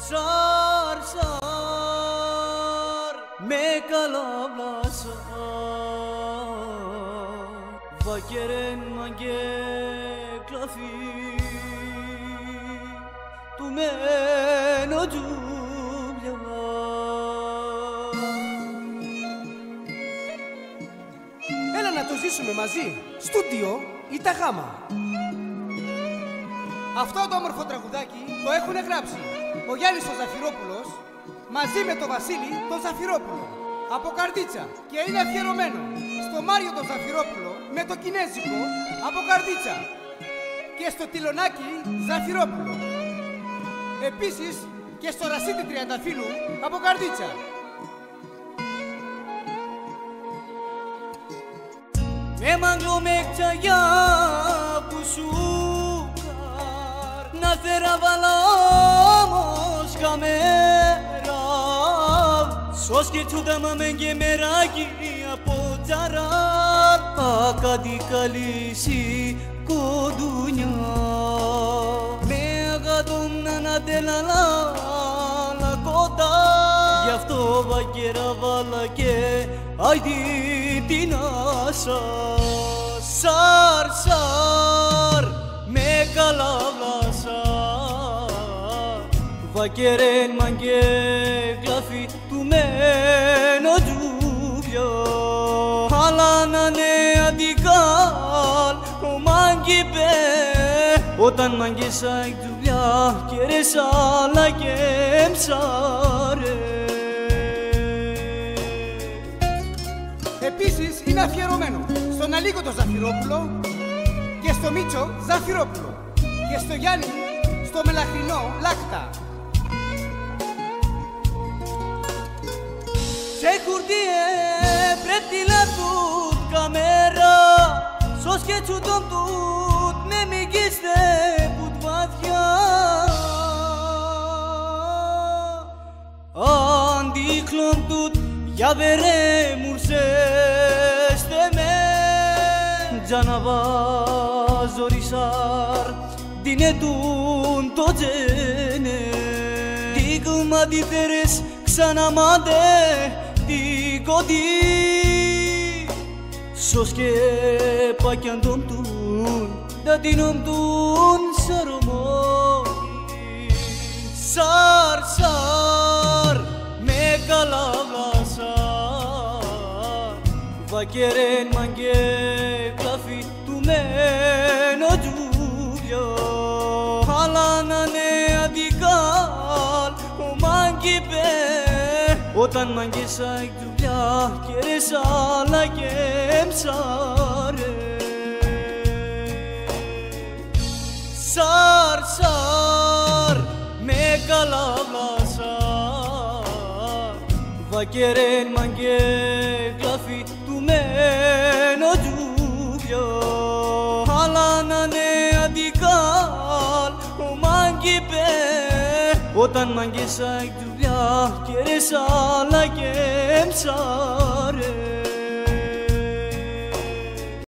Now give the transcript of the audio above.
Sar sar me kalabasa Vakeren mange klafi Tu meno dublia Έλα να το ζήσουμε μαζί, στούντιο ή τα γάμα. Αυτό το όμορφο τραγουδάκι το έχουν γράψει ο Γιάννης ο Ζαφυρόπουλος μαζί με τον Βασίλη τον Ζαφυρόπουλο από Καρδίτσα και είναι αφιερωμένο στο Μάριο τον Ζαφυρόπουλο με το Κινέζικο από Καρδίτσα και στο Τιλονάκι Ζαφυρόπουλο. Επίσης και στο Ρασίτη Τριανταφύλου από Καρδίτσα. Me manglo mekçaya pusukar Na fera valamos kamera Sos ki tudama menge meragi apotarar Akadi kalisi kodunya Me agadum nana delala la kota Γι' αυτό βαγγέρα βάλα και άιντι την άσα Σαρ, σαρ, με καλαβάσα Βαγγερέν μαγκέ γλάφι του μένω τζούβια Αλλά να ναι αντικάλ ο μάγκη πέ Όταν μαγκέσα η τζούβια και ρε σάλα και ψάρε Επίσης είναι αφιερωμένο στον Αλίκο τον Ζαφυρόπουλο και στο Μίτσο Ζαφυρόπουλο και στο Γιάννη στο Μελαχρινό Λάκτα. Σε χουρδίε πρέπει να τούτ καμέρα Σος και τσούτομ τούτ με μηγίστε πουτ βαθιά Αντίκλον τούτ για βερέ μουρσέστε με Τζαναβά ζορισάρ δινετούν το τζένε Τι κουμαντιφέρες ξαναμάντε τι κοντή Σος και πακιαν τον τούν da tinom tun saromoni Sar sar me kalavasa Vakeren mange klafi tu meno juvia Halana ne adikal o mangi pe Όταν μαγγίσα η δουλειά και ρεσάλα και ψάρε Σαρ, σαρ, με καλαβάσα Βακερέν μαγκέ γλάφι του μένω τζούβια Αλλά να ναι αντικάλ ο μάγκη πέ Όταν μαγγίσα η δουλειά και ρεσάλα και ψάρε